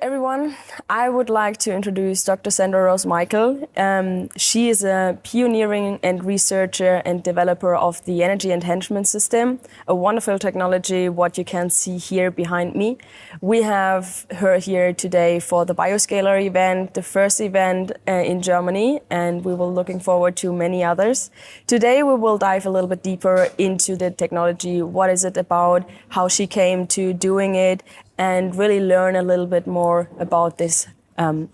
Everyone. I would like to introduce Dr. Sandra Rose Michael. She is a pioneering and researcher and developer of the Energy Enhancement System, a wonderful technology, what you can see here behind me. We have her here today for the Bioscalar event, the first event in Germany, and we will looking forward to many others. Today we will dive a little bit deeper into the technology, what is it about, how she came to doing it, and really learn a little bit more about this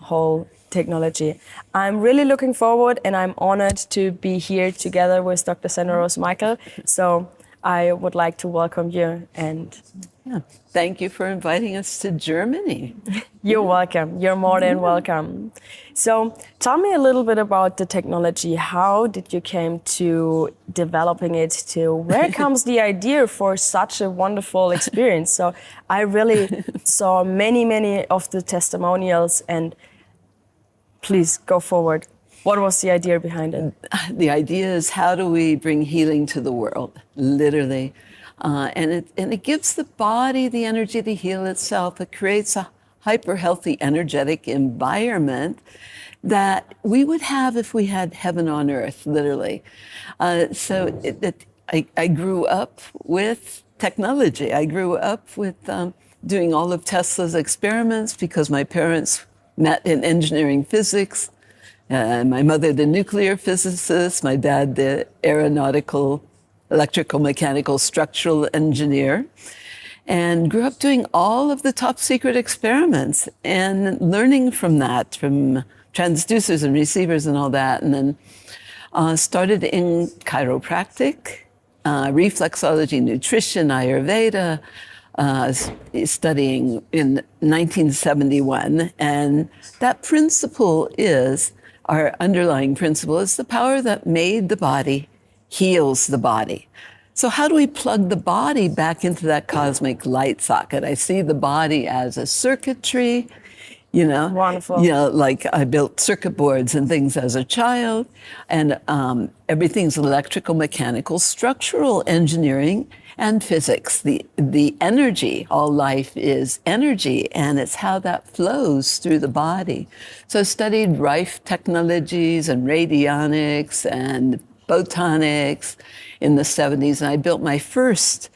whole technology. I'm really looking forward, and I'm honored to be here together with Dr. Sandra Rose Michael. So I would like to welcome you. And thank you for inviting us to Germany. You're welcome. You're more than welcome. So tell me a little bit about the technology. How did you came to developing it? To where comes the idea for such a wonderful experience? So I really saw many of the testimonials, and please go forward. What was the idea behind it? The idea is, how do we bring healing to the world, literally? And it gives the body the energy to heal itself. It creates a hyper-healthy, energetic environment that we would have if we had heaven on earth, literally. I grew up with technology. I grew up with doing all of Tesla's experiments because my parents met in engineering physics. My mother, the nuclear physicist, my dad, the aeronautical, electrical, mechanical, structural engineer, and grew up doing all of the top secret experiments and learning from that, from transducers and receivers and all that. And then started in chiropractic, reflexology, nutrition, Ayurveda, studying in 1971. And that principle is, our underlying principle is, the power that made the body heals the body. So how do we plug the body back into that cosmic light socket? I see the body as a circuitry, you know. Wonderful. You know, like I built circuit boards and things as a child, and everything's electrical, mechanical, structural engineering, and physics. The energy, all life is energy, and it's how that flows through the body. So I studied Rife technologies and radionics and photonics in the 70s, and I built my first,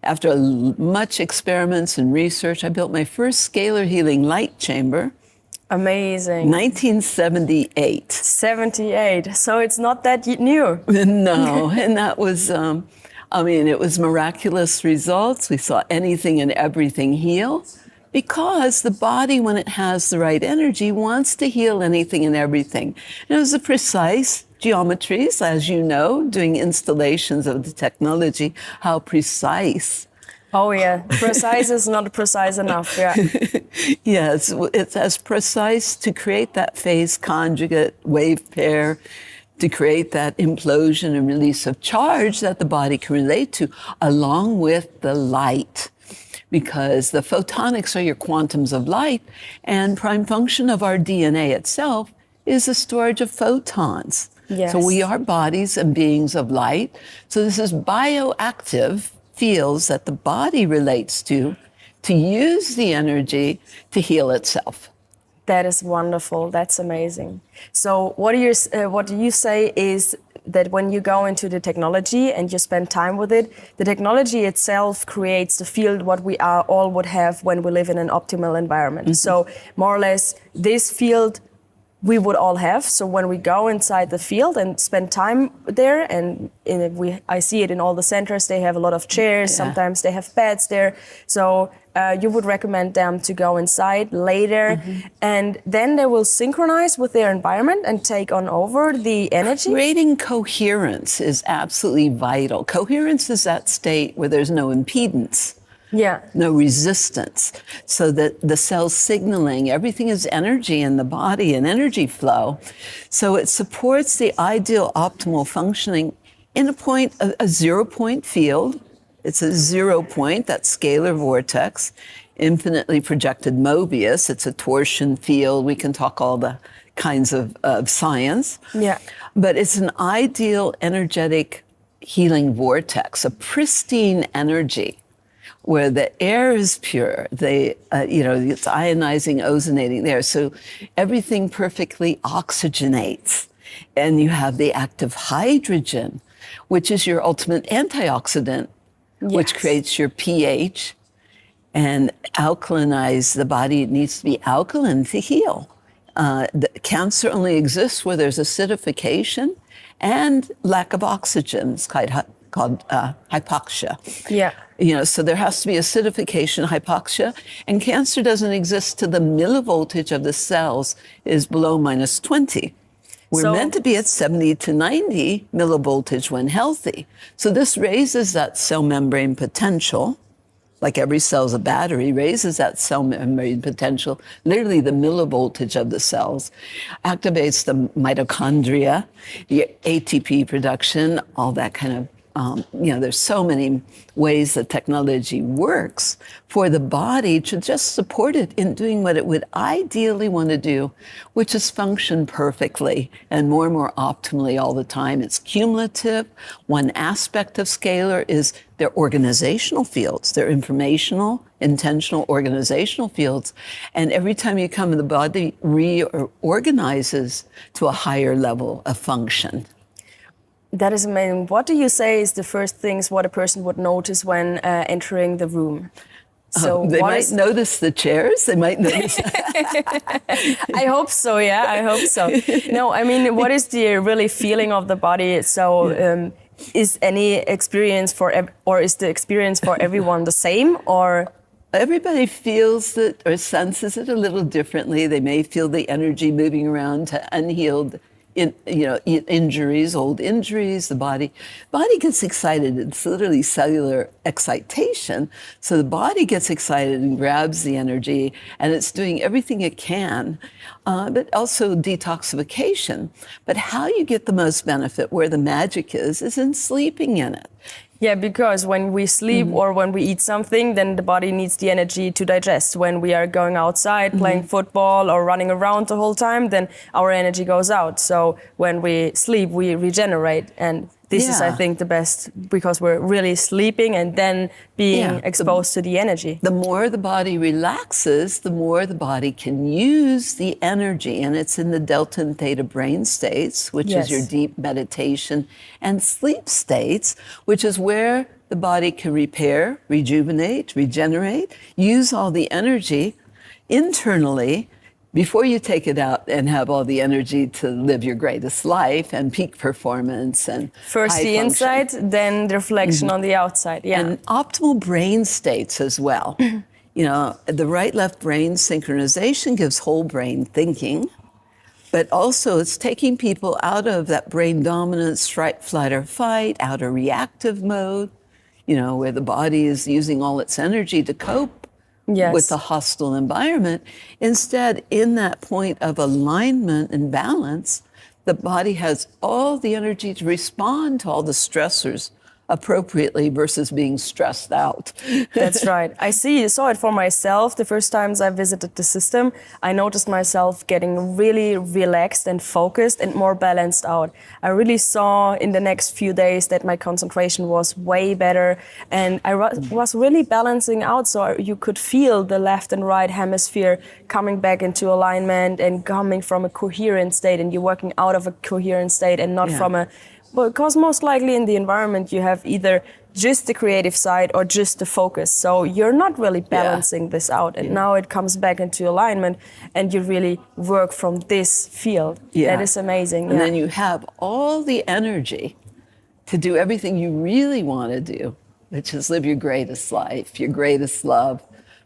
after much experiments and research, I built my first scalar healing light chamber. Amazing. 1978. 78. So it's not that new. No, and that was, it was miraculous results. We saw anything and everything heal Because the body, when it has the right energy, wants to heal anything and everything. And it was the precise geometries, as you know, doing installations of the technology, how precise. Oh yeah, precise is not precise enough, yeah. Yes, it's as precise to create that phase conjugate wave pair, to create that implosion and release of charge that the body can relate to, along with the light. Because the photonics are your quantums of light, and prime function of our DNA itself is the storage of photons. Yes. So we are bodies and beings of light. So this is bioactive fields that the body relates to use the energy to heal itself. That is wonderful. That's amazing. So what do you say is that when you go into the technology and you spend time with it, the technology itself creates the field what we all would have when we live in an optimal environment. Mm-hmm. So more or less this field we would all have. So when we go inside the field and spend time there, and I see it in all the centers, they have a lot of chairs, sometimes they have beds there. So you would recommend them to go inside later, and then they will synchronize with their environment and take on over the energy? Creating coherence is absolutely vital. Coherence is that state where there's no impedance. Yeah. No resistance. So that the cell signaling, everything is energy in the body and energy flow. So it supports the ideal optimal functioning in a 0 point field. It's a 0 point, that scalar vortex, infinitely projected Mobius. It's a torsion field. We can talk all the kinds of science. Yeah. But it's an ideal energetic healing vortex, a pristine energy, where the air is pure, it's ionizing, ozonating there. So everything perfectly oxygenates. And you have the active hydrogen, which is your ultimate antioxidant, which creates your pH and alkalinize the body. It needs to be alkaline to heal. The cancer only exists where there's acidification and lack of oxygen. It's called hypoxia. Yeah. So there has to be acidification, hypoxia, and cancer doesn't exist till the millivoltage of the cells is below minus 20. We're meant to be at 70 to 90 millivoltage when healthy. So this raises that cell membrane potential, like every cell's a battery, raises that cell membrane potential, literally the millivoltage of the cells, activates the mitochondria, the ATP production, all that kind of there's so many ways that technology works for the body to just support it in doing what it would ideally want to do, which is function perfectly and more optimally all the time. It's cumulative. One aspect of scalar is their organizational fields, their informational, intentional organizational fields. And every time you come in, the body reorganizes to a higher level of function. That is amazing. What do you say is the first things what a person would notice when entering the room? So they might notice the chairs. They might notice. I hope so. Yeah, I hope so. No, I mean, what is the really feeling of the body? So, is any experience or is the experience for everyone the same, or? Everybody feels it or senses it a little differently. They may feel the energy moving around to unhealed injuries, old injuries. The body gets excited. It's literally cellular excitation. So the body gets excited and grabs the energy, and it's doing everything it can, but also detoxification. But how you get the most benefit, where the magic is in sleeping in it. Yeah, because when we sleep or when we eat something, then the body needs the energy to digest. When we are going outside, playing football or running around the whole time, then our energy goes out. So when we sleep, we regenerate. And this is, I think, the best, because we're really sleeping and then being exposed to the energy. The more the body relaxes, the more the body can use the energy. And it's in the delta and theta brain states, which is your deep meditation, and sleep states, which is where the body can repair, rejuvenate, regenerate, use all the energy internally before you take it out and have all the energy to live your greatest life and peak performance and first the inside, then the reflection on the outside. Yeah. And optimal brain states as well. You know, the right-left brain synchronization gives whole brain thinking, but also it's taking people out of that brain dominant fight, flight, or fight, out of reactive mode, you know, where the body is using all its energy to cope with the hostile environment. Instead, in that point of alignment and balance, the body has all the energy to respond to all the stressors appropriately versus being stressed out. That's right. I saw it for myself. The first times I visited the system, I noticed myself getting really relaxed and focused and more balanced out. I really saw in the next few days that my concentration was way better, and I was really balancing out, so you could feel the left and right hemisphere coming back into alignment and coming from a coherent state, and you're working out of a coherent state and not from a... Well, because most likely in the environment you have either just the creative side or just the focus. So you're not really balancing this out. And now it comes back into alignment and you really work from this field. That is amazing. And then you have all the energy to do everything you really want to do, which is live your greatest life, your greatest love.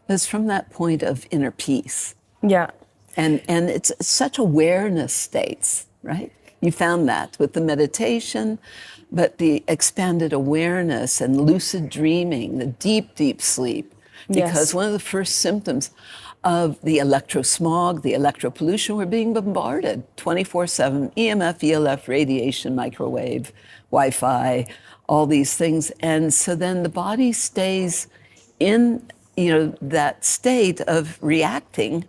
It's from that point of inner peace. Yeah. And it's such awareness states, right? You found that with the meditation, but the expanded awareness and lucid dreaming, the deep, deep sleep. Because one of the first symptoms of the electrosmog, the electropollution, we're being bombarded 24/7, EMF, ELF, radiation, microwave, Wi-Fi, all these things. And so then the body stays in, you know, that state of reacting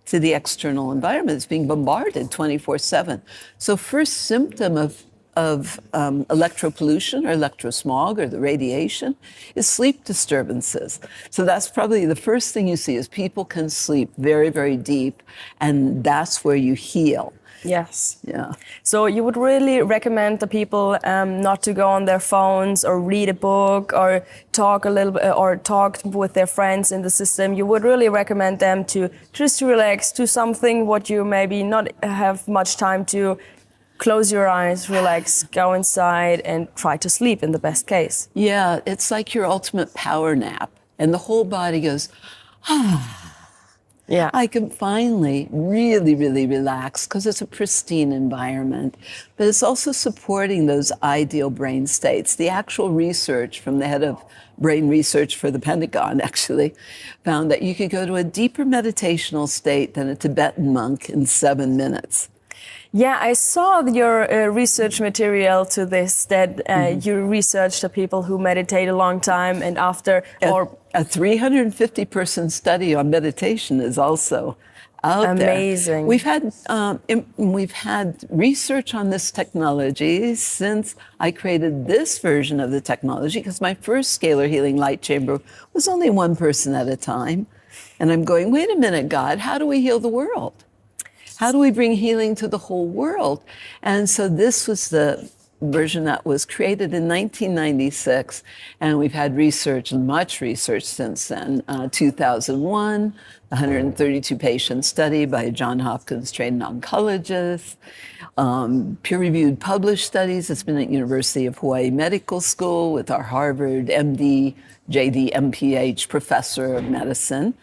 to the external environment. It's being bombarded 24/7. So first symptom of electropollution or electrosmog or the radiation is sleep disturbances. So that's probably the first thing you see is people can sleep very, very deep, and that's where you heal. Yes. Yeah. So you would really recommend the people not to go on their phones or read a book or talk a little bit or talk with their friends in the system. You would really recommend them to just relax, do something what you maybe not have much time to. Close your eyes, relax, go inside and try to sleep in the best case. Yeah, it's like your ultimate power nap. And the whole body goes, Yeah. I can finally really, really relax because it's a pristine environment. But it's also supporting those ideal brain states. The actual research from the head of brain research for the Pentagon actually found that you could go to a deeper meditational state than a Tibetan monk in 7 minutes. Yeah, I saw your research material to this, that you researched the people who meditate a long time and after... A 350-person study on meditation is also out there. Amazing. We've had research on this technology since I created this version of the technology, because my first scalar healing light chamber was only one person at a time. And I'm going, wait a minute, God, how do we heal the world? How do we bring healing to the whole world? And so this was the version that was created in 1996, and we've had research, much research since then. 2001, the 132-patient study by a Johns Hopkins trained oncologist, peer-reviewed published studies. It's been at University of Hawaii Medical School with our Harvard MD, JD, MPH professor of medicine.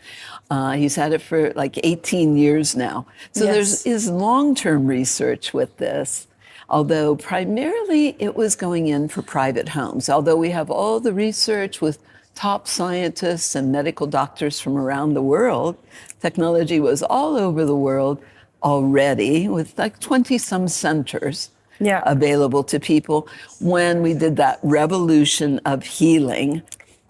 He's had it for like 18 years now. So there is long-term research with this, although primarily it was going in for private homes. Although we have all the research with top scientists and medical doctors from around the world, technology was all over the world already with like 20-some centers available to people when we did that revolution of healing.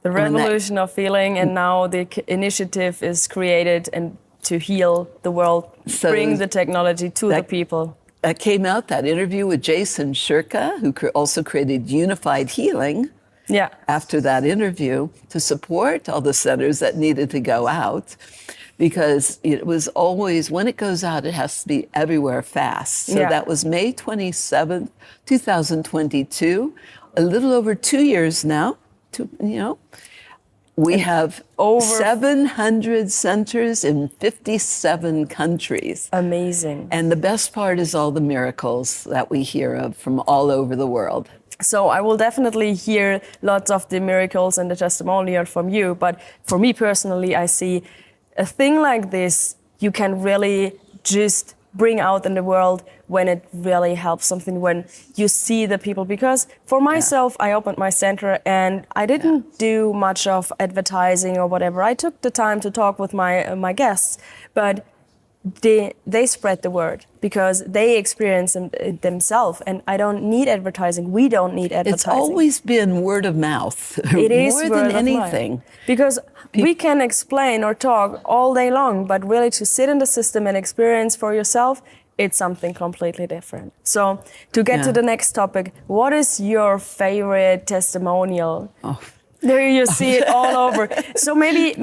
The revolution of healing, and now the initiative is created and to heal the world, so bring the technology to the people. That came out, that interview with Jason Shirka, who also created Unified Healing. Yeah. After that interview, to support all the centers that needed to go out, because it was always, when it goes out, it has to be everywhere fast. So that was May 27th, 2022, a little over 2 years now. We have over 700 centers in 57 countries. Amazing. And the best part is all the miracles that we hear of from all over the world. So I will definitely hear lots of the miracles and the testimonial from you. But for me personally, I see a thing like this, you can really just bring out in the world when it really helps something, when you see the people. Because for myself, I opened my center and I didn't do much of advertising or whatever. I took the time to talk with my guests, but they spread the word because they experience it themselves, and I don't need advertising. We don't need advertising. It's always been word of mouth. It is more word than of anything. mouth. Because we can explain or talk all day long, but really to sit in the system and experience for yourself, it's something completely different. So to get to the next topic, what is your favorite testimonial? Oh. There you see it all over. So maybe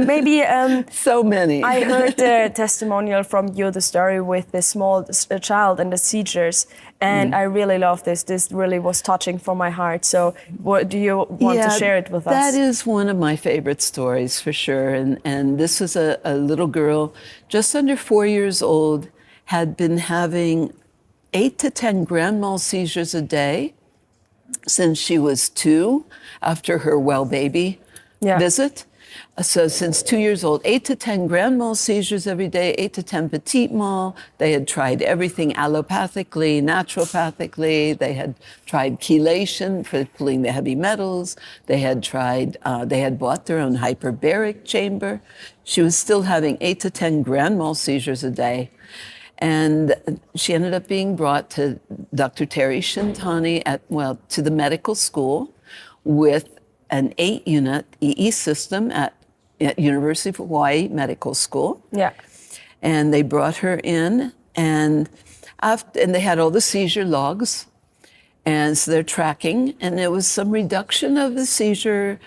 so many. I heard the testimonial from you, the story with the small child and the seizures, and I really love this. This really was touching for my heart. So what do you want to share it with us? That is one of my favorite stories for sure. And this was a little girl just under 4 years old, had been having 8 to 10 grand mal seizures a day since she was 2, after her well baby visit. So since 2 years old, 8 to 10 grand mal seizures every day, 8 to 10 petit mal. They had tried everything allopathically, naturopathically. They had tried chelation for pulling the heavy metals. They had tried, they had bought their own hyperbaric chamber. She was still having 8 to 10 grand mal seizures a day. And she ended up being brought to Dr. Terry Shintani to the medical school with an 8-unit EESystem at University of Hawaii Medical School. Yeah. And they brought her in, and they had all the seizure logs, and so they're tracking, and there was some reduction of the seizure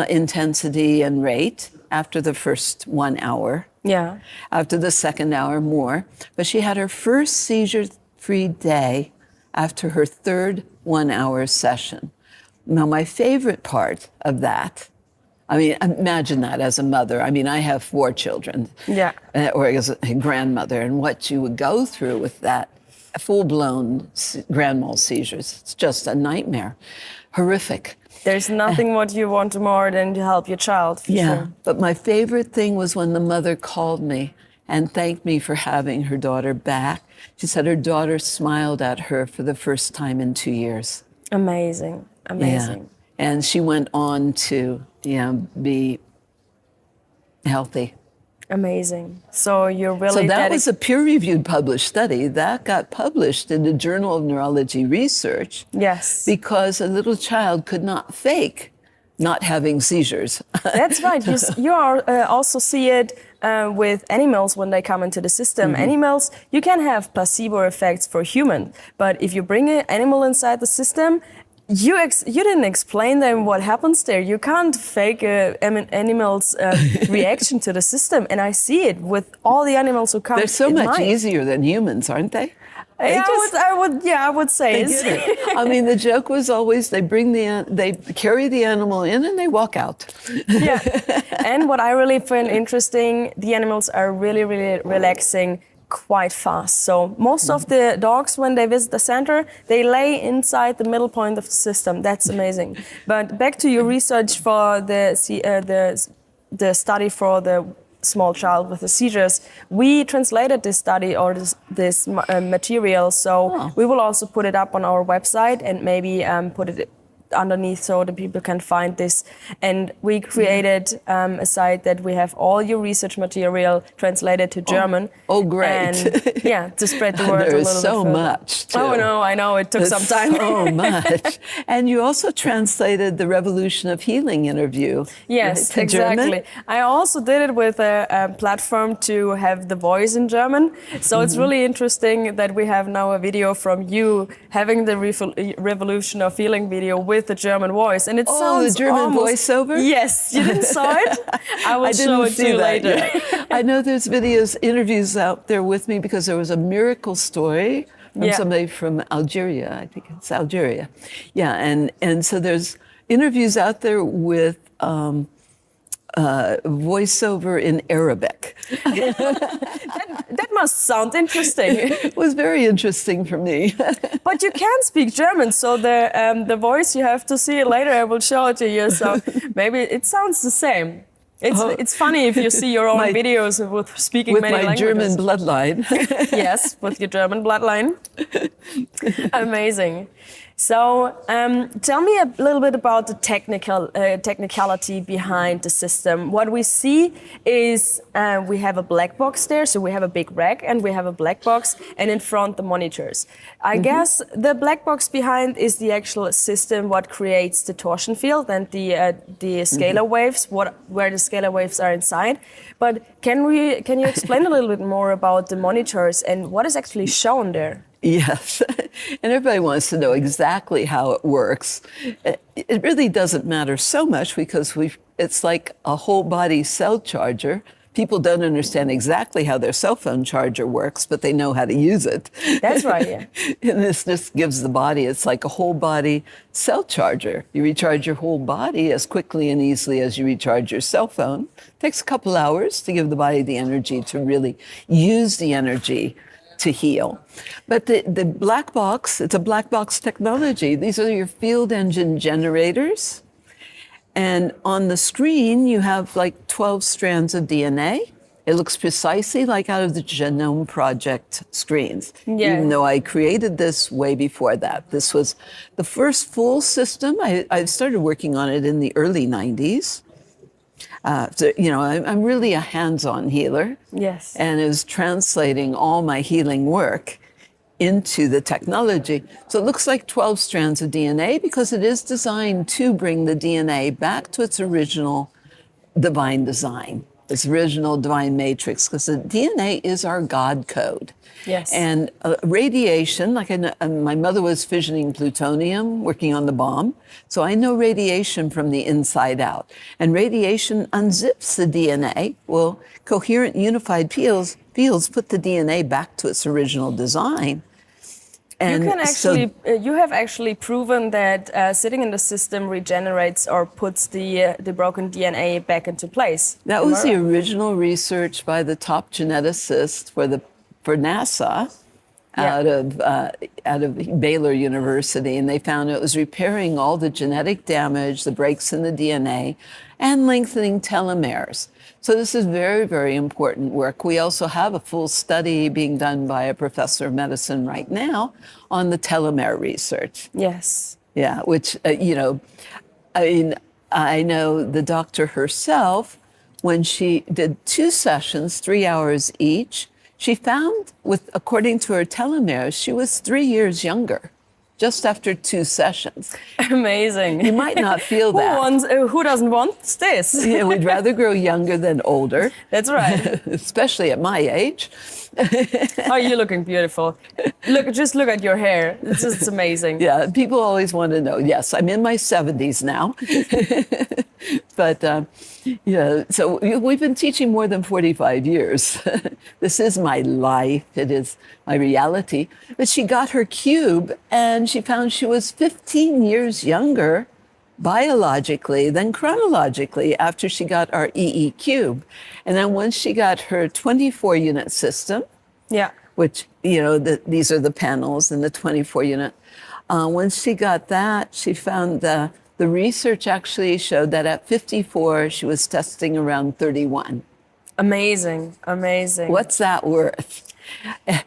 intensity and rate after the first 1 hour. Yeah. After the second hour, more. But she had her first seizure-free day after her third 1 hour session. Now, my favorite part of that, I mean, imagine that as a mother. I mean, I have 4 children. Yeah. Or as a grandmother, and what you would go through with that full-blown grand mal seizures. It's just a nightmare. Horrific. There's nothing what you want more than to help your child. For sure. But my favorite thing was when the mother called me and thanked me for having her daughter back. She said her daughter smiled at her for the first time in 2 years. Amazing, amazing. Yeah. And she went on to be healthy. Amazing. So you're really... So that was a peer-reviewed published study. That got published in the Journal of Neurology Research. Yes. Because a little child could not fake not having seizures. That's right. You also see it with animals when they come into the system. Mm-hmm. Animals, you can have placebo effects for humans, but if you bring an animal inside the system, you didn't explain them what happens there. You can't fake an animal's reaction to the system, and I see it with all the animals who come. They're so much easier than humans, aren't they? I would say. I mean, the joke was always they carry the animal in and they walk out. Yeah, and what I really find interesting, the animals are really, really relaxing quite fast. So most of the dogs, when they visit the center, they lay inside the middle point of the system. That's amazing. But back to your research for the study for the small child with the seizures, we translated this study or this material. So we will also put it up on our website and maybe put it underneath so the people can find this. And we created a site that we have all your research material translated to German. Oh, great. And to spread the word a little bit further. There's so much, too. Oh, no, I know. It took some time. So much. And you also translated the Revolution of Healing interview. Yes, right, exactly. German? I also did it with a platform to have the voice in German. So it's really interesting that we have now a video from you having the Revolution of Healing video with the German voice, and it sounds the German voiceover? Yes, you didn't saw it? I will show it to you later. I know there's interviews out there with me because there was a miracle story from somebody from Algeria. I think it's Algeria. Yeah, and so there's interviews out there with voiceover in Arabic. That must sound interesting. It was very interesting for me. But you can speak German, so the voice, you have to see it later. I will show it to you. So maybe it sounds the same. It's funny if you see your own videos with speaking with many my languages. German bloodline. Yes, with your German bloodline. Amazing. So tell me a little bit about the technicality behind the system. What we see is we have a black box there, so we have a big rack and we have a black box, and in front the monitors. I guess the black box behind is the actual system what creates the torsion field and the scalar waves, where the scalar waves are inside. But can you explain a little bit more about the monitors and what is actually shown there? Yes, and everybody wants to know exactly how it works. It really doesn't matter so much because it's like a whole body cell charger. People don't understand exactly how their cell phone charger works, but they know how to use it. That's right, yeah. And this just gives the body, it's like a whole body cell charger. You recharge your whole body as quickly and easily as you recharge your cell phone. It takes a couple hours to give the body the energy to really use the energy to heal. But the black box, it's a black box technology. These are your field engine generators. And on the screen, you have like 12 strands of DNA. It looks precisely like out of the Genome Project screens, even though I created this way before that. This was the first full system. I started working on it in the early 90s. So, I'm really a hands-on healer. Yes. And it was translating all my healing work into the technology. So it looks like 12 strands of DNA because it is designed to bring the DNA back to its original divine design, its original divine matrix, because the DNA is our God code. Yes. And radiation, like my mother was fissioning plutonium, working on the bomb. So I know radiation from the inside out. And radiation unzips the DNA. Well, coherent unified fields put the DNA back to its original design. And you have actually proven that sitting in the system regenerates or puts the broken DNA back into place. That was the original research by the top geneticist for NASA out of Baylor University, and they found it was repairing all the genetic damage, the breaks in the DNA, and lengthening telomeres. So this is very, very important work. We also have a full study being done by a professor of medicine right now on the telomere research. Yes. Yeah, which, I know the doctor herself, when she did 2 sessions, 3 hours each, she found, according to her telomeres, she was 3 years younger just after 2 sessions. Amazing. You might not feel that. Who doesn't want this? Yeah, we'd rather grow younger than older. That's right. Especially at my age. Oh, you're looking beautiful. Just look at your hair. It's amazing. Yeah, people always want to know. Yes, I'm in my 70s now. But, so we've been teaching more than 45 years. This is my life. It is my reality. But she got her cube and she found she was 15 years younger biologically than chronologically after she got our EE cube. And then once she got her 24-unit system, which, these are the panels in the 24-unit. Once she got that, she found the research actually showed that at 54, she was testing around 31. Amazing, amazing. What's that worth?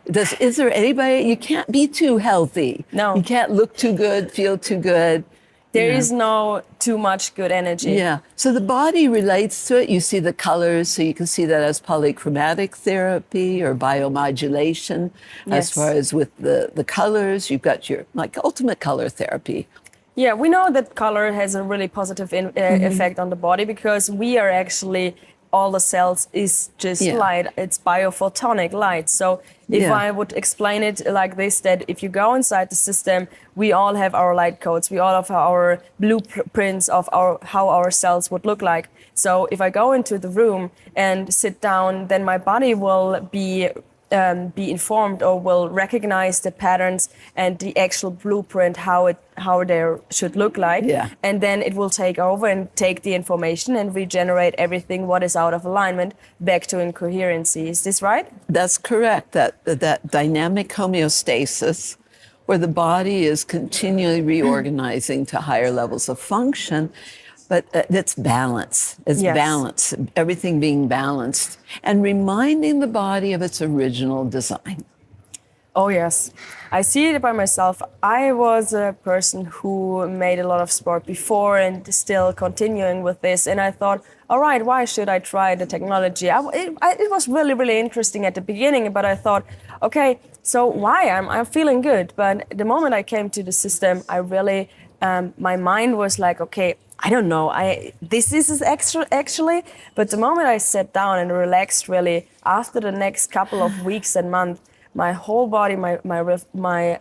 Is there anybody, you can't be too healthy. No. You can't look too good, feel too good. There is no too much good energy. Yeah. So the body relates to it. You see the colors, so you can see that as polychromatic therapy or biomodulation. Yes. As far as with the colors, you've got your ultimate color therapy. Yeah, we know that color has a really positive effect on the body because we are actually, all the cells is just light. It's biophotonic light. So if I would explain it like this, that if you go inside the system, we all have our light codes. We all have our blueprints of how our cells would look like. So if I go into the room and sit down, then my body will be be informed or will recognize the patterns and the actual blueprint how they should look like. Yeah. And then it will take over and take the information and regenerate everything what is out of alignment back to incoherency. Is this right? That's correct. That dynamic homeostasis, where the body is continually reorganizing to higher levels of function, but it's balance. It's Yes. balance, everything being balanced, and reminding the body of its original design. Oh, yes. I see it by myself. I was a person who made a lot of sport before and still continuing with this. And I thought, all right, why should I try the technology? It was really, really interesting at the beginning, but I thought, okay, so why? I'm feeling good. But the moment I came to the system, I really, my mind was like, okay, I don't know, this is extra actually. But the moment I sat down and relaxed really, after the next couple of weeks and months, my whole body, my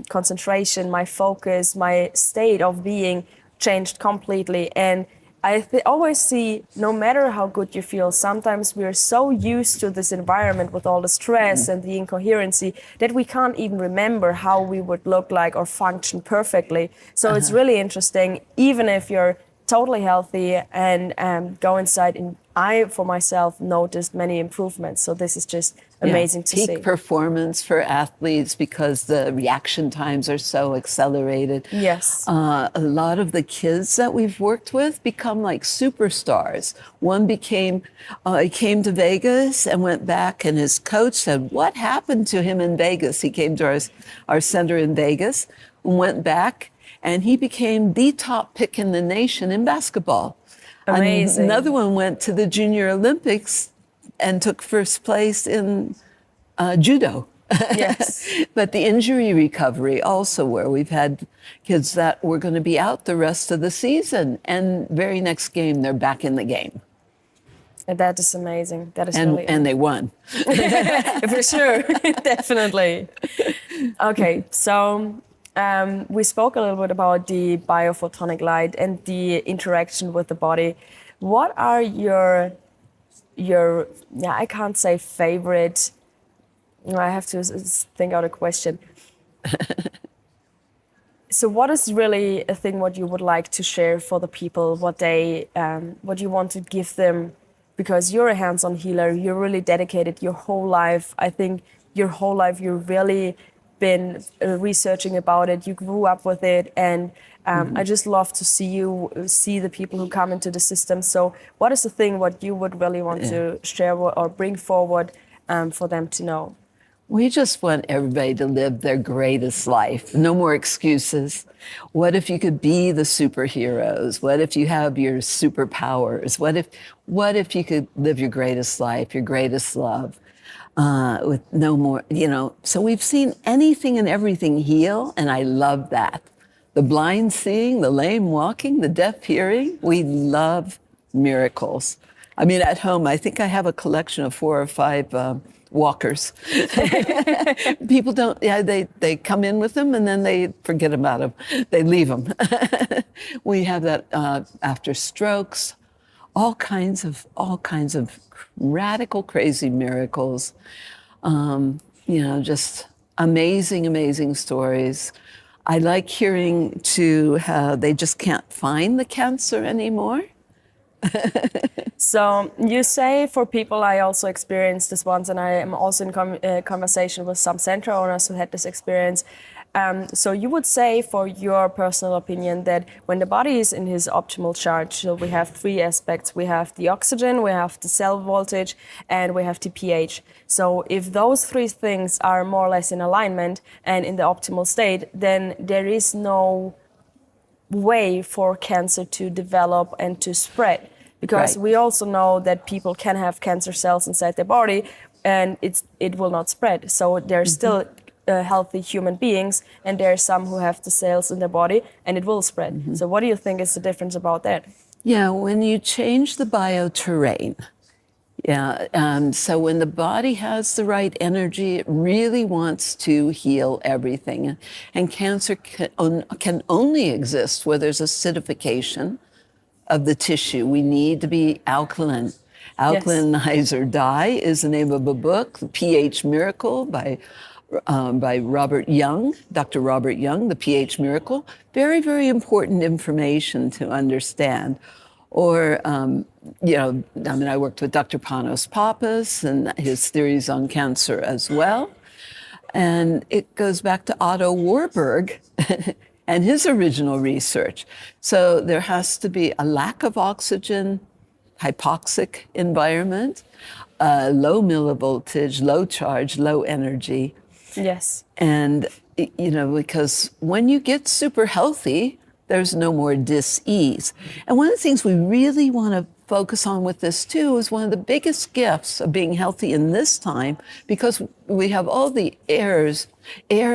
concentration, my focus, my state of being changed completely. And I always see, no matter how good you feel, sometimes we are so used to this environment with all the stress and the incoherency that we can't even remember how we would look like or function perfectly. So it's really interesting, even if you're totally healthy and go inside. And I, for myself, noticed many improvements. So this is just amazing to see. Peak performance for athletes because the reaction times are so accelerated. Yes. A lot of the kids that we've worked with become like superstars. One he came to Vegas and went back, and his coach said, "What happened to him in Vegas?" He came to our center in Vegas and went back, and he became the top pick in the nation in basketball. Amazing. Another one went to the Junior Olympics and took first place in judo. Yes. But the injury recovery also, where we've had kids that were going to be out the rest of the season, and very next game, they're back in the game. And that is amazing. That is And, really and they won. for sure, definitely. Okay, so we spoke a little bit about the biophotonic light and the interaction with the body. What are your I can't say favorite. I have to think out a question. So what is really a thing what you would like to share for the people, what you want to give them? Because you're a hands-on healer, you're really dedicated your whole life. I think your whole life you've really been researching about it. You grew up with it, and I just love to see the people who come into the system. So what is the thing what you would really want to share or bring forward for them to know? We just want everybody to live their greatest life. No more excuses. What if you could be the superheroes? What if you have your superpowers? What if you could live your greatest life, your greatest love, with no more, So we've seen anything and everything heal, and I love that. The blind seeing, the lame walking, the deaf hearing. We love miracles. I mean, at home, I think I have a collection of 4 or 5 walkers. People don't, they come in with them and then they forget about them. They leave them. We have that after strokes, all kinds of radical, crazy miracles. Just amazing stories. I like hearing too how they just can't find the cancer anymore. So you say for people, I also experienced this once, and I am also in conversation with some center owners who had this experience. So you would say, for your personal opinion, that when the body is in his optimal charge, so we have 3 aspects. We have the oxygen, we have the cell voltage, and we have the pH. So if those 3 things are more or less in alignment and in the optimal state, then there is no way for cancer to develop and to spread. Because we also know that people can have cancer cells inside their body and it will not spread. So they're still healthy human beings, and there are some who have the cells in their body and it will spread. So what do you think is the difference about that? Yeah, when you change the bioterrain, so when the body has the right energy, it really wants to heal everything. And cancer can only exist where there's acidification of the tissue. We need to be alkaline. Alkalinize or Die is the name of a book. The pH Miracle by Robert Young, Dr. Robert Young, The pH Miracle. Very, very important information to understand. Or, I worked with Dr. Panos Pappas and his theories on cancer as well. And it goes back to Otto Warburg and his original research. So there has to be a lack of oxygen, hypoxic environment, low millivoltage, low charge, low energy. Yes. And, because when you get super healthy, there's no more dis-ease. And one of the things we really want to focus on with this too is one of the biggest gifts of being healthy in this time, because we have all the air,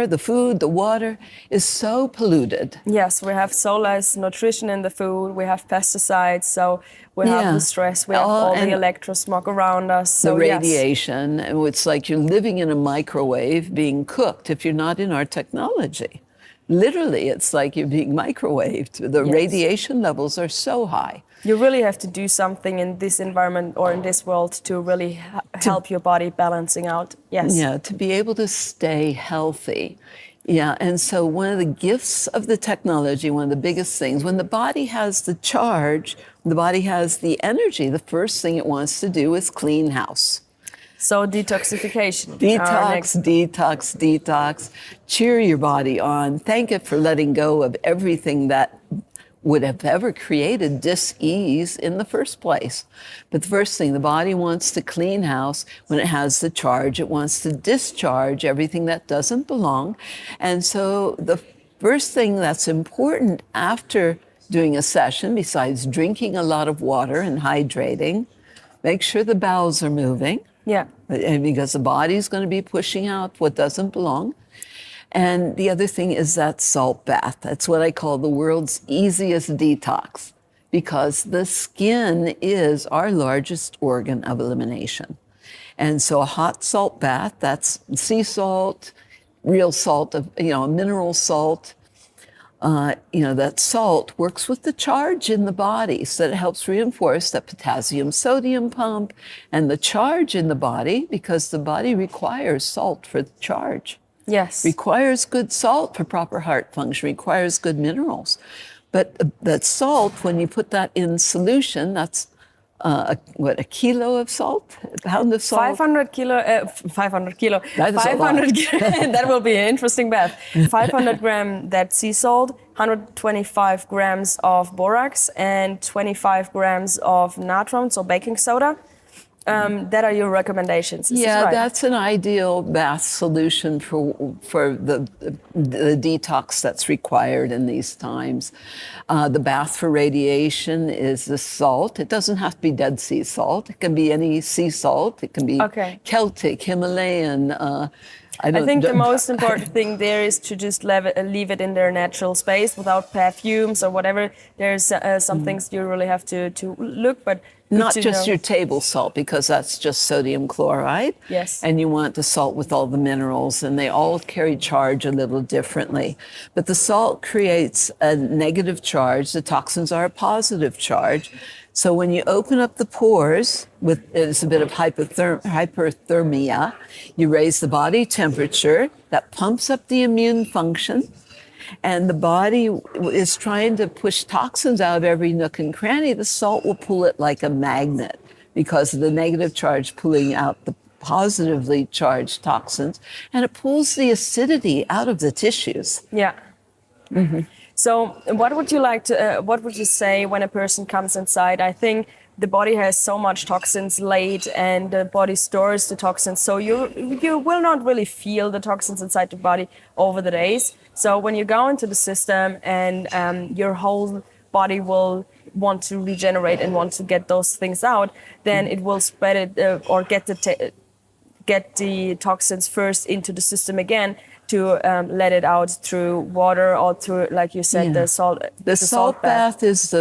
the food, the water is so polluted. Yes, we have so less nutrition in the food, we have pesticides, so we have the stress, we have all the electrosmog around us. So the radiation, and it's like you're living in a microwave being cooked if you're not in our technology. Literally, it's like you're being microwaved. The radiation levels are so high. You really have to do something in this environment or in this world to really help your body balancing out. Yes. Yeah, to be able to stay healthy. Yeah, and so one of the gifts of the technology, one of the biggest things, when the body has the charge, when the body has the energy, the first thing it wants to do is clean house. So detoxification. Detox. Cheer your body on. Thank it for letting go of everything that would have ever created dis-ease in the first place. But the first thing, the body wants to clean house. When it has the charge, it wants to discharge everything that doesn't belong. And so the first thing that's important after doing a session, besides drinking a lot of water and hydrating, make sure the bowels are moving. Yeah. Because the body's going to be pushing out what doesn't belong. And the other thing is that salt bath. That's what I call the world's easiest detox, because the skin is our largest organ of elimination. And so a hot salt bath, that's sea salt, real salt, mineral salt, that salt works with the charge in the body, so that it helps reinforce that potassium-sodium pump and the charge in the body, because the body requires salt for the charge. Yes. Requires good salt for proper heart function, requires good minerals. But that salt, when you put that in solution, that's a kilo of salt? A pound of salt? 500 kilo. That is 500 that will be an interesting bath. 500 gram that sea salt, 125 grams of borax, and 25 grams of natron, so baking soda. That are your recommendations. Is this right? That's an ideal bath solution for the detox that's required in these times. The bath for radiation is the salt. It doesn't have to be Dead Sea salt. It can be any sea salt. It can be Celtic, Himalayan. I think the most important thing there is to just leave it in their natural space without perfumes or whatever. There's some things you really have to look, but not just your table salt, because that's just sodium chloride. Yes. And you want the salt with all the minerals, and they all carry charge a little differently. But the salt creates a negative charge. The toxins are a positive charge. So when you open up the pores, it's a bit of hyperthermia, you raise the body temperature, that pumps up the immune function, and the body is trying to push toxins out of every nook and cranny. The salt will pull it like a magnet, because of the negative charge pulling out the positively charged toxins, and it pulls the acidity out of the tissues. Yeah. Mm-hmm. So what would you say when a person comes inside? I think the body has so much toxins laid, and the body stores the toxins. So you will not really feel the toxins inside the body over the days. So when you go into the system and your whole body will want to regenerate and want to get those things out, then it will spread it or get the toxins first into the system again, to let it out through water or through, like you said, the salt. The salt bath is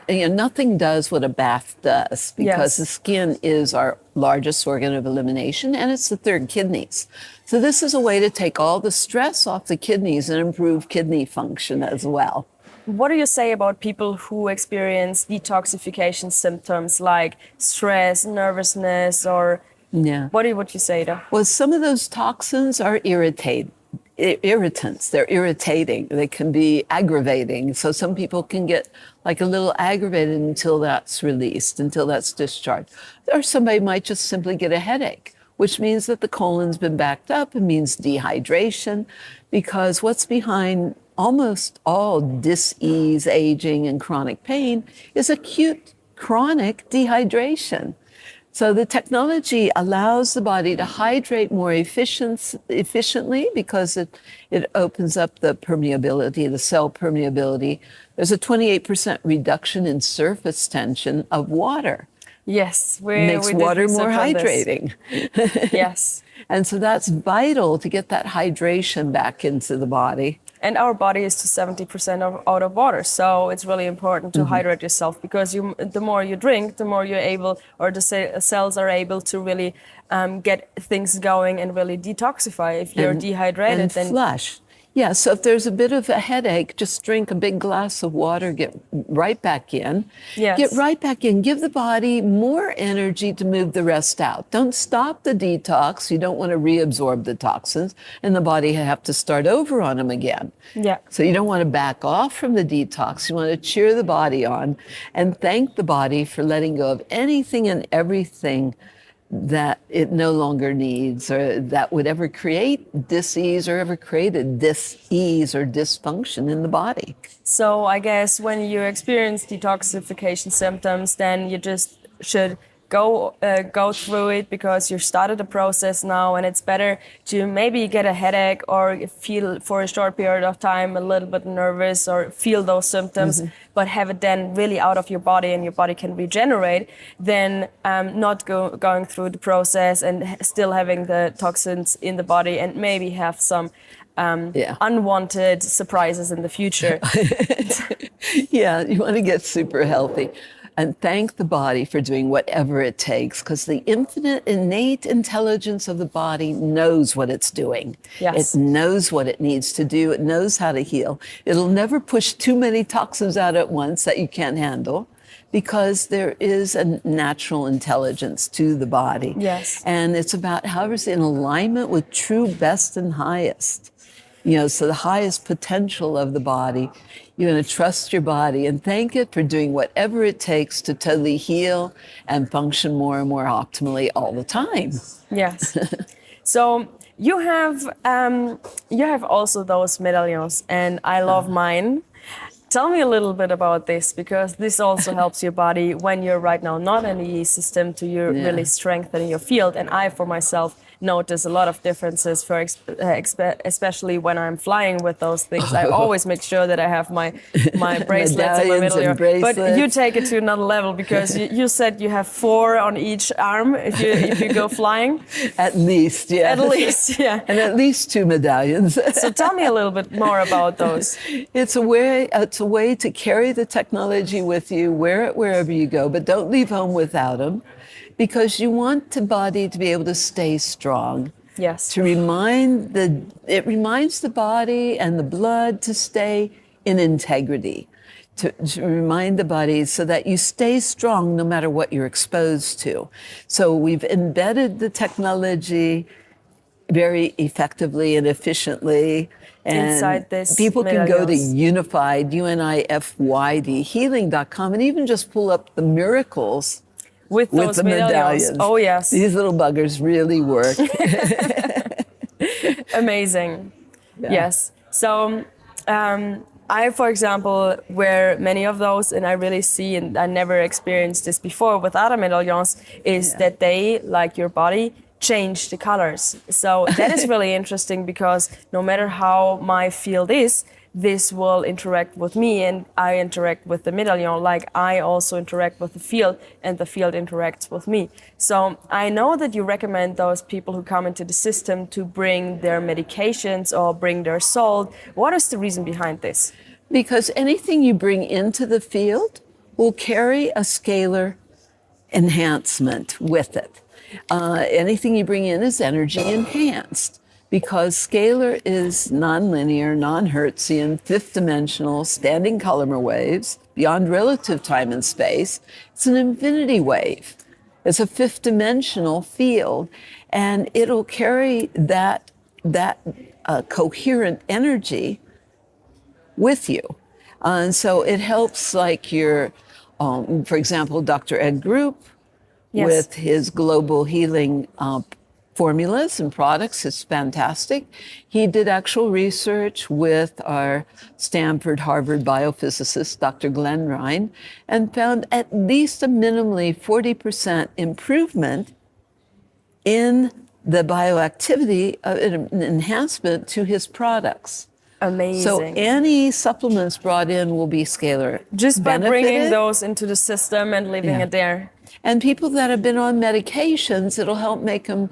nothing does what a bath does, because the skin is our largest organ of elimination, and it's the third kidneys. So this is a way to take all the stress off the kidneys and improve kidney function as well. what do you say about people who experience detoxification symptoms like stress, nervousness, or Yeah. what would you say though? Well, some of those toxins are irritants. They're irritating. They can be aggravating. So some people can get like a little aggravated until that's released, until that's discharged. Or somebody might just simply get a headache, which means that the colon's been backed up. It means dehydration, because what's behind almost all dis-ease, aging, and chronic pain is acute chronic dehydration. So the technology allows the body to hydrate more efficiently because it opens up the permeability, the cell permeability. There's a 28% reduction in surface tension of water. Yes, Makes water more hydrating. Yes. And so that's vital to get that hydration back into the body. And our body is to 70% out of water, so it's really important to hydrate yourself, because the more you drink, the more you're able, or the cells are able to really get things going and really detoxify. If you're dehydrated, and then flush. Yeah, so if there's a bit of a headache, just drink a big glass of water, get right back in. Yes. Get right back in. Give the body more energy to move the rest out. Don't stop the detox. You don't want to reabsorb the toxins and the body have to start over on them again. Yeah. So you don't want to back off from the detox. You want to cheer the body on and thank the body for letting go of anything and everything that it no longer needs, or that would ever create dis-ease or ever created dis-ease or dysfunction in the body. So I guess when you experience detoxification symptoms, then you just should go through it, because you started the process now, and it's better to maybe get a headache or feel for a short period of time a little bit nervous or feel those symptoms, but have it then really out of your body and your body can regenerate, than not going through the process and still having the toxins in the body and maybe have some unwanted surprises in the future. Yeah, you want to get super healthy. And thank the body for doing whatever it takes, because the infinite innate intelligence of the body knows what it's doing. Yes. It knows what it needs to do. It knows how to heal. It'll never push too many toxins out at once that you can't handle, because there is a natural intelligence to the body. Yes. And it's about how it's in alignment with true best and highest. So the highest potential of the body. You're going to trust your body and thank it for doing whatever it takes to totally heal and function more and more optimally all the time. Yes. So you have also those medallions, and I love mine. Tell me a little bit about this, because this also helps your body when you're right now not in the EESystem to really strengthen your field. And I, for myself, notice a lot of differences, especially when I'm flying with those things. I always make sure that I have my bracelets and my medallion. But you take it to another level, because you said you have 4 on each arm if you go flying. At least, yeah. At least, yeah. And at least 2 medallions. So tell me a little bit more about those. It's a way to carry the technology with you, wear it wherever you go, but don't leave home without them, because you want the body to be able to stay strong. Yes. It reminds the body and the blood to stay in integrity, to remind the body so that you stay strong no matter what you're exposed to. So we've embedded the technology very effectively and efficiently. And inside this people can medallions. go to unified, UNIFYD, healing.com, and even just pull up the miracles with those the medallions. Oh, yes. These little buggers really work. Amazing. Yeah. Yes. So I, for example, wear many of those, and I really see, and I never experienced this before with other medallions, is that they, like your body, change the colors. So that is really interesting, because no matter how my field is, this will interact with me, and I interact with the medallion, like I also interact with the field, and the field interacts with me. So I know that you recommend those people who come into the system to bring their medications or bring their salt. What is the reason behind this? Because anything you bring into the field will carry a scalar enhancement with it. Anything you bring in is energy enhanced. because scalar is nonlinear, non-Hertzian, fifth-dimensional, standing columnar waves beyond relative time and space. It's an infinity wave. It's a fifth-dimensional field, and it'll carry that coherent energy with you. And so it helps, like your, for example, Dr. Ed Group, Yes. with his global healing formulas and products is fantastic. He did actual research with our Stanford, Harvard biophysicist, Dr. Glenn Ryan, and found at least a minimally 40% improvement in the bioactivity of an enhancement to his products. Amazing. So any supplements brought in will be scalar. Just by bringing benefited. those into the system and leaving Yeah. it there. And people that have been on medications, it'll help make them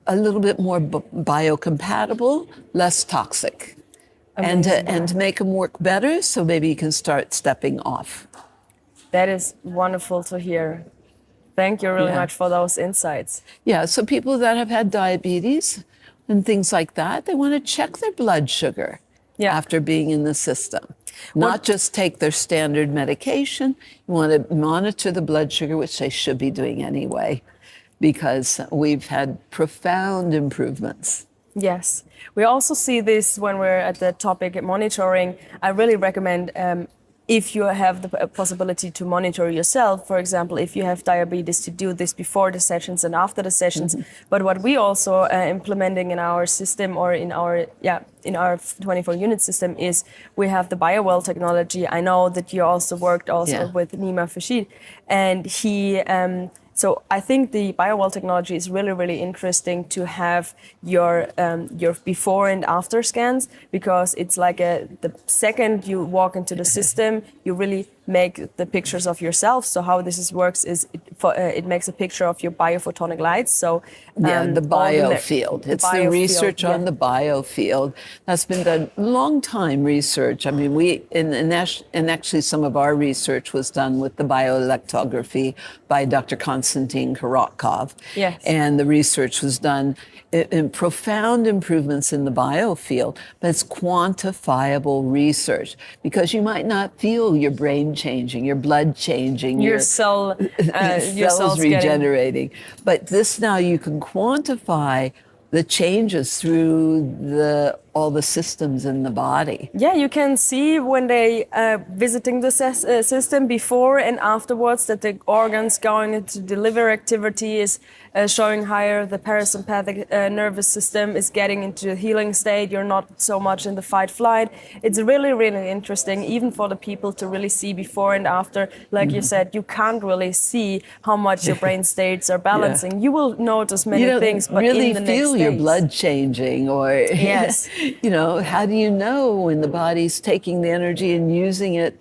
a little bit more biocompatible, less toxic, and to make them work better. So maybe you can start stepping off. That is wonderful to hear. Thank you really Yeah. much for those insights. Yeah. So people that have had diabetes and things like that, they want to check their blood sugar Yeah. after being in the system. Not just take their standard medication. You want to monitor the blood sugar, which they should be doing anyway, because we've had profound improvements. Yes. We also see this when we're at the topic monitoring. I really recommend if you have the possibility to monitor yourself, for example, if you have diabetes, to do this before the sessions and after the sessions. But what we also implementing in our system, or in our 24-unit system, is we have the BioWell technology. I know that you also worked with Nima Fashid, and he. So I think the BioWell technology is really, really interesting to have your before and after scans, because it's like the second you walk into the system, you really make the pictures of yourself. So how this works is it makes a picture of your biophotonic lights. So the biofield. It's the research on the biofield that's been done. Long time research. I mean, and actually some of our research was done with the bioelectrography by Dr. Konstantin Korotkov. Yes. And the research was done in profound improvements in the biofield, but it's quantifiable research, because you might not feel your brain changing, your blood changing, your cells regenerating. But this now you can quantify the changes through all the systems in the body. Yeah, you can see when they visiting the system before and afterwards that the organs going into the liver activity is showing higher. The parasympathetic nervous system is getting into the healing state. You're not so much in the fight-flight. It's really, really interesting, even for the people, to really see before and after. Like you said, you can't really see how much your brain states are balancing. You will notice many things, but really in the feel next your days. blood changing, or Yes. How do you know when the body's taking the energy and using it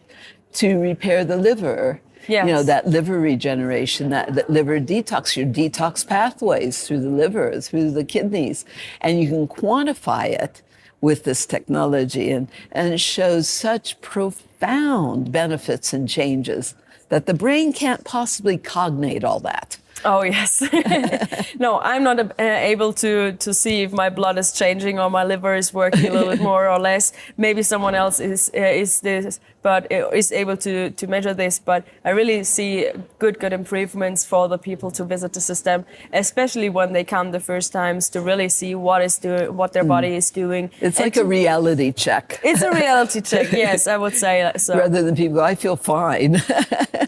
to repair the liver? Yes. That liver regeneration, that liver detox, your detox pathways through the liver, through the kidneys, and you can quantify it with this technology, and it shows such profound benefits and changes that the brain can't possibly cognate all that. Oh, yes. No, I'm not able to see if my blood is changing or my liver is working a little bit more or less. Maybe someone else is able to measure this. But I really see good improvements for the people to visit the system, especially when they come the first times, to really see what their body is doing. It's like a reality check. It's a reality check, yes, I would say so. Rather than people, I feel fine,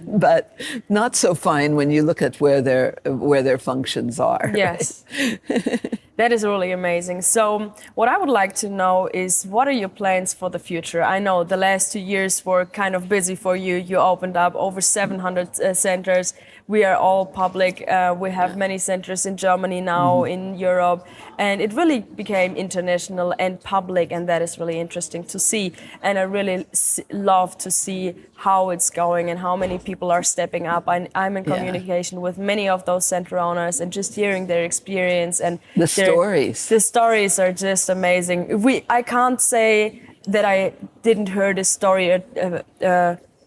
but not so fine when you look at where their functions are. Yes. That is really amazing. So what I would like to know is, what are your plans for the future? I know the last 2 years were kind of busy for you. You opened up over 700 centers. We are all public. We have many centers in Germany now, in Europe, and it really became international and public, and that is really interesting to see. And I really love to see how it's going and how many people are stepping up. I'm in communication with many of those center owners, and just hearing their experience and the stories. The stories are just amazing. I can't say that I didn't hear this story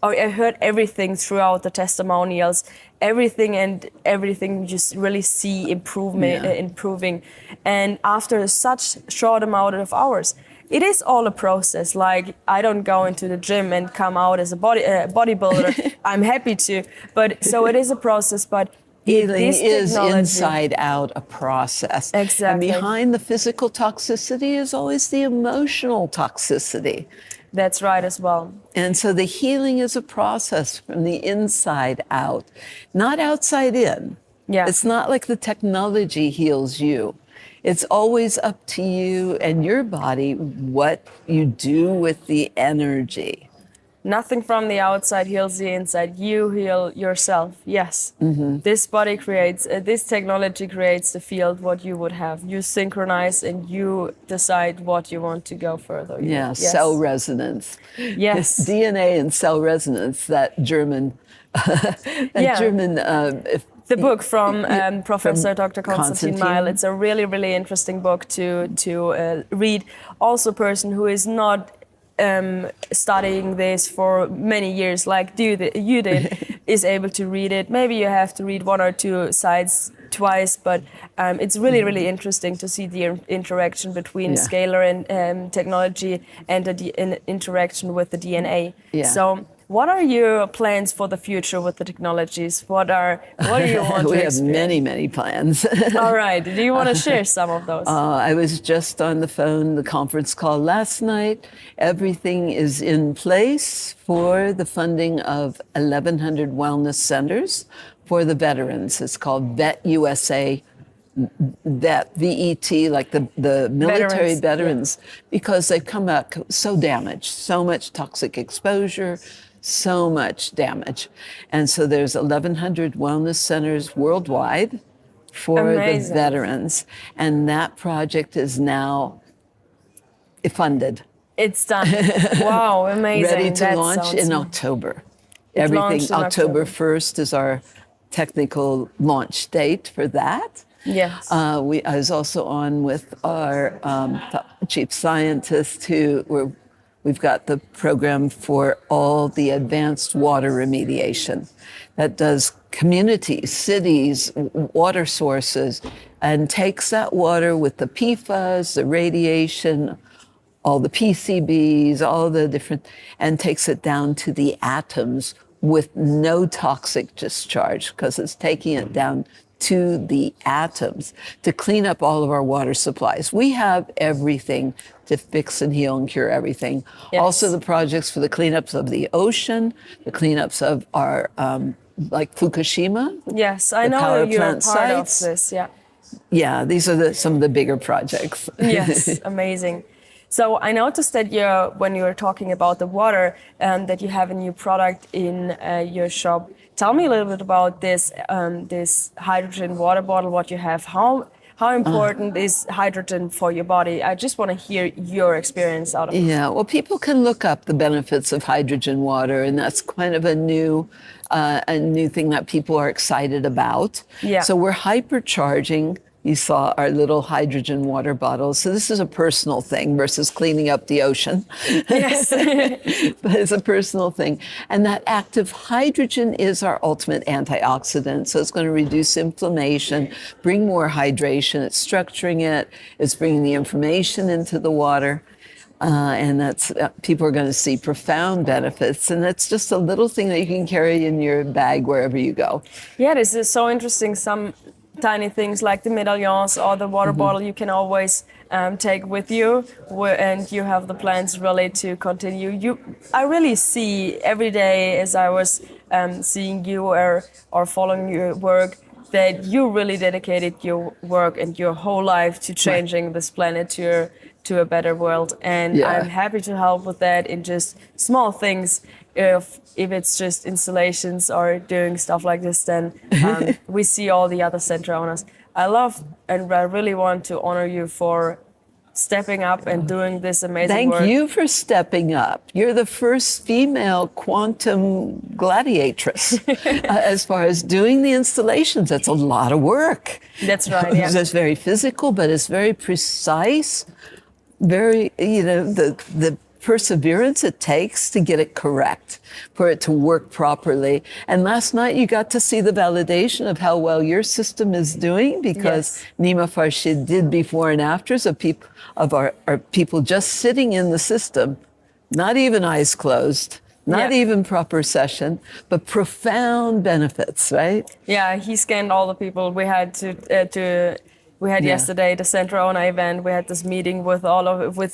I heard everything throughout the testimonials, everything you just really see improving. And after such short amount of hours, it is all a process. Like, I don't go into the gym and come out as a bodybuilder. I'm happy to, but so it is a process. But healing is inside out a process. Exactly. And behind the physical toxicity is always the emotional toxicity. That's right as well. And so the healing is a process from the inside out, not outside in. Yeah. It's not like the technology heals you. It's always up to you and your body what you do with the energy. Nothing from the outside heals the inside. You heal yourself. Yes. Mm-hmm. This body creates, this technology creates the field what you would have. You synchronize and you decide what you want to go further. Yeah, yes. Cell resonance. Yes. DNA and cell resonance, that German, the book from Professor Dr. Konstantin Weil. It's a really, really interesting book to read. Also, a person who is not studying this for many years, like you did, is able to read it. Maybe you have to read one or two sides twice, but it's really, really interesting to see the interaction between scalar and technology and the interaction with the DNA. Yeah. So, what are your plans for the future with the technologies? What do you want to experience? We have many plans. All right. Do you want to share some of those? I was just on the conference call last night. Everything is in place for the funding of 1,100 wellness centers for the veterans. It's called VET USA. Vet, V-E-T, like the military veterans, because they've come back so damaged, so much toxic exposure, so much damage. And so there's 1,100 wellness centers worldwide for the veterans. And that project is now funded. It's done. Wow, amazing. Ready to launch in October. Everything, October 1st is our technical launch date for that. Yes. I was also on with our chief scientist we've got the program for all the advanced water remediation that does communities, cities, water sources, and takes that water with the PFAS, the radiation, all the PCBs, all the different, and takes it down to the atoms with no toxic discharge, because it's taking it down to the atoms to clean up all of our water supplies. We have everything to fix and heal and cure everything. Yes. Also the projects for the cleanups of the ocean, the cleanups of our, like Fukushima. Yes, I know you're part sites. Of this, yeah. Yeah, these are some of the bigger projects. Yes, amazing. So I noticed that when you were talking about the water, that you have a new product in your shop. Tell me a little bit about this hydrogen water bottle, what you have. How important is hydrogen for your body? I just want to hear your experience out of it. Yeah, well, people can look up the benefits of hydrogen water, and that's kind of a new thing that people are excited about. Yeah. So we're hypercharging. You saw our little hydrogen water bottles. So this is a personal thing versus cleaning up the ocean. Yes. But it's a personal thing. And that active hydrogen is our ultimate antioxidant. So it's going to reduce inflammation, bring more hydration. It's structuring it. It's bringing the information into the water. And that's people are going to see profound benefits. And that's just a little thing that you can carry in your bag wherever you go. Yeah, this is so interesting. Some tiny things like the medallions or the water bottle you can always take with you, and you have the plans really to continue. I really see every day as I was seeing you or following your work that you really dedicated your work and your whole life to changing this planet to a better world. And I'm happy to help with that in just small things. If it's just installations or doing stuff like this, then we see all the other center owners. I love and I really want to honor you for stepping up and doing this amazing work. Thank you for stepping up. You're the first female quantum gladiatress as far as doing the installations. That's a lot of work. That's right, yeah. It's very physical, but it's very precise. Very, the perseverance it takes to get it correct, for it to work properly. And last night you got to see the validation of how well your system is doing, because Nima Farshid did before and afters of our people just sitting in the system, not even eyes closed, not even proper session, but profound benefits, right? Yeah, he scanned all the people. We had we had yesterday the Centro Ona event. We had this meeting with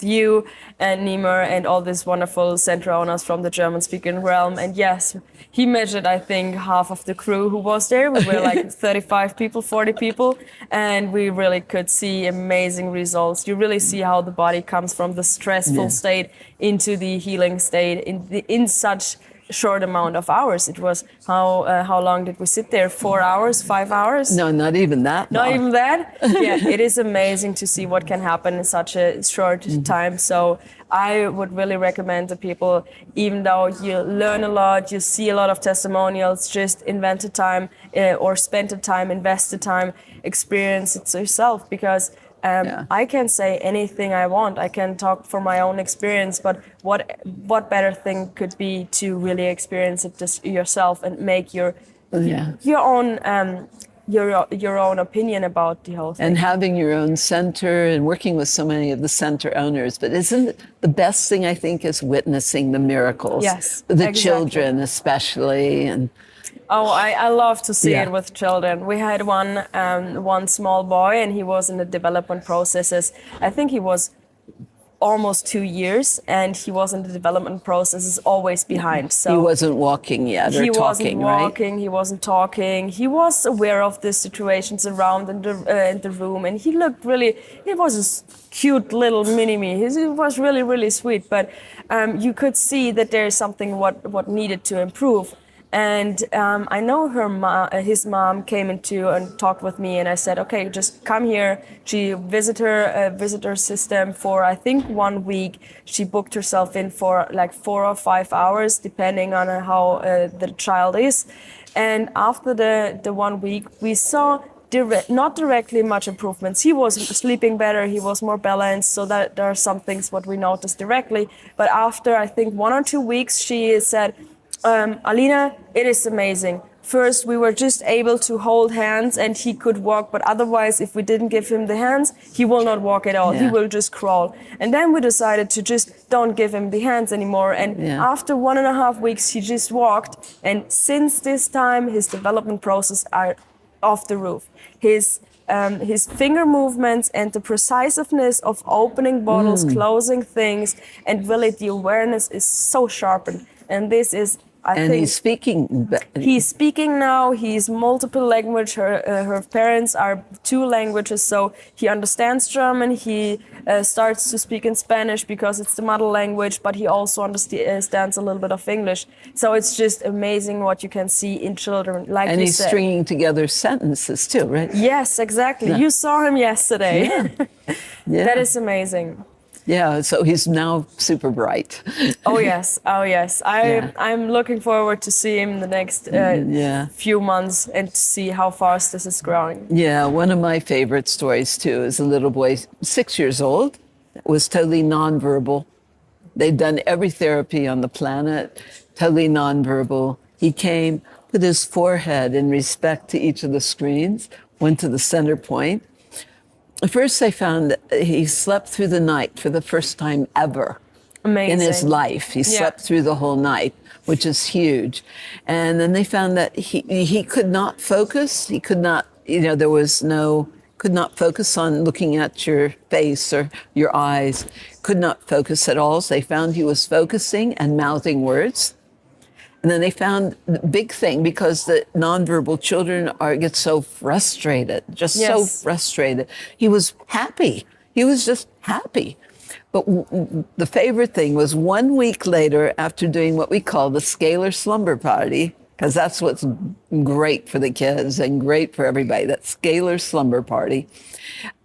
you and Nima and all these wonderful Centro Onas from the German-speaking realm. And yes, he measured, I think, half of the crew who was there. We were like 35 people, 40 people, and we really could see amazing results. You really see how the body comes from the stressful state into the healing state in such short amount of hours. It was how long did we sit there? 4 hours, 5 hours? No, not even that. Not even that? Yeah, it is amazing to see what can happen in such a short time. So I would really recommend to people, even though you learn a lot, you see a lot of testimonials, just invent the time or spend the time, invest the time, experience it yourself, because I can say anything I want. I can talk from my own experience, but what better thing could be to really experience it just yourself and make your own opinion about the whole thing. And having your own center and working with so many of the center owners. But isn't it the best thing, I think, is witnessing the miracles? Yes, the children especially. And oh, I love to see it with children. We had one small boy, and he was in the development processes. I think he was almost 2 years, and he was in the development processes always behind. So he wasn't walking yet or talking, right? He wasn't talking. He was aware of the situations around in the room, and he looked really. He was a cute little mini-me. He was really, really sweet. But you could see that there is something what needed to improve. And I know his mom came into and talked with me, and I said, okay, just come here. She visited her system for, I think, 1 week. She booked herself in for like 4 or 5 hours, depending on how the child is. And after the 1 week, we saw not directly much improvements. He was sleeping better, he was more balanced, so that there are some things what we noticed directly. But after, I think, 1 or 2 weeks, she said, Alina, it is amazing. First, we were just able to hold hands and he could walk, but otherwise, if we didn't give him the hands, he will not walk at all. He will just crawl. And then we decided to just don't give him the hands anymore. And after 1.5 weeks, he just walked. And since this time, his development process are off the roof. His finger movements and the preciseness of opening bottles, closing things, and really the awareness is so sharpened. And this is, I think he's speaking. He's speaking now. He's multiple language. Her parents are 2 languages, so he understands German. He starts to speak in Spanish because it's the mother language, but he also understands a little bit of English. So it's just amazing what you can see in children. Like and you he's said. stringing together sentences too, right? Yes, exactly. Yeah. You saw him yesterday. Yeah. That is amazing. Yeah, so he's now super bright. Oh yes. I'm looking forward to see him the next few months and to see how fast this is growing. Yeah, one of my favorite stories too is a little boy, 6 years old, was totally nonverbal. They'd done every therapy on the planet, totally nonverbal. He came, put his forehead in respect to each of the screens, went to the center point. First, they found that he slept through the night for the first time ever. Amazing. In his life. He slept through the whole night, which is huge. And then they found that he could not focus. He could not, could not focus on looking at your face or your eyes, could not focus at all. So they found he was focusing and mouthing words. And then they found the big thing, because the nonverbal children get so frustrated, so frustrated. He was happy. He was just happy. But the favorite thing was 1 week later, after doing what we call the scalar slumber party, because that's what's great for the kids and great for everybody, that scalar slumber party.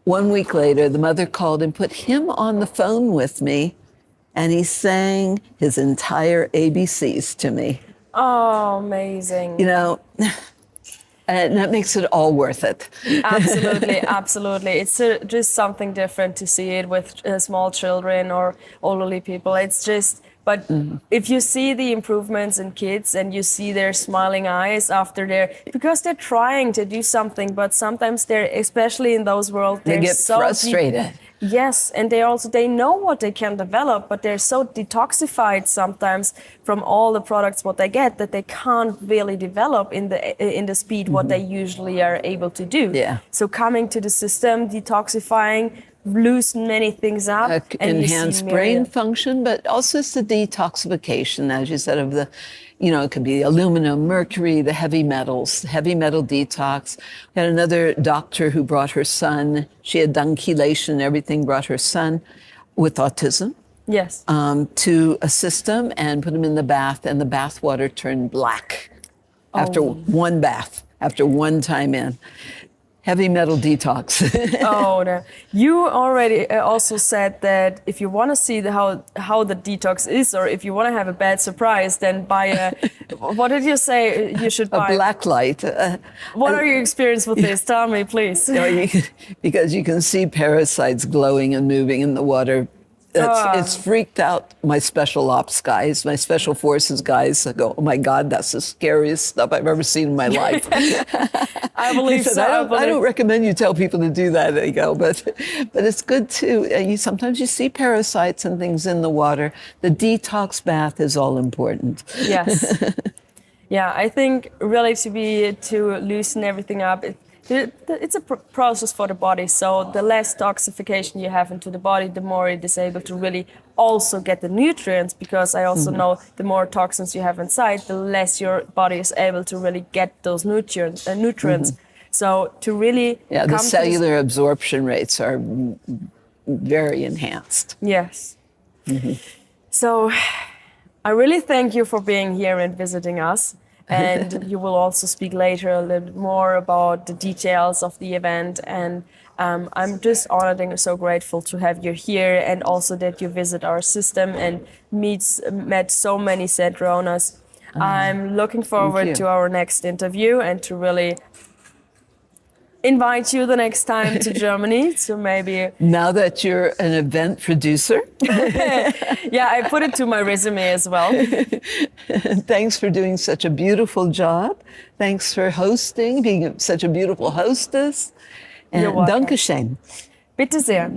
1 week later, the mother called and put him on the phone with me, and he sang his entire ABCs to me. Oh, amazing. And that makes it all worth it. Absolutely, absolutely. It's just something different to see it with small children or elderly people. It's just, but if you see the improvements in kids and you see their smiling eyes after because they're trying to do something, but sometimes they're, especially in those worlds, They get so frustrated. Yes, and they know what they can develop, but they're so detoxified sometimes from all the products what they get that they can't really develop in the speed what they usually are able to do. Yeah. So coming to the system, detoxifying, loosen many things up, and Enhance brain function, but also it's the detoxification, as you said, of the, it could be aluminum, mercury, the heavy metals, heavy metal detox. We had another doctor who brought her son. She had done chelation and everything, brought her son with autism. Yes. To a system and put him in the bath, and the bath water turned black after one bath, after one time in. Heavy metal detox. Oh, no. You already also said that if you want to see how the detox is, or if you want to have a bad surprise, then buy what did you say you should buy? A black light. What are your experience with this? Tell me, please. Because you can see parasites glowing and moving in the water. It's freaked out my special ops guys, my special forces guys. I go, oh my God, that's the scariest stuff I've ever seen in my life. I believe said, so. I don't recommend you tell people to do that. They go, but it's good too. Sometimes you see parasites and things in the water. The detox bath is all important. Yes. Yeah, I think really to loosen everything up. It's a process for the body, so the less toxification you have into the body, the more it is able to really also get the nutrients, because I also know the more toxins you have inside, the less your body is able to really get those nutrients. So to really the cellular absorption rates are very enhanced. Yes. So I really thank you for being here and visiting us. And you will also speak later a little bit more about the details of the event. And I'm just honored and so grateful to have you here, and also that you visit our system and met so many center owners. I'm looking forward to our next interview and to really invite you the next time to Germany. So maybe now that you're an event producer. Yeah, I put it to my resume as well. Thanks for doing such a beautiful job. Thanks for hosting, being such a beautiful hostess. And You're welcome. Dankeschön. Bitte sehr.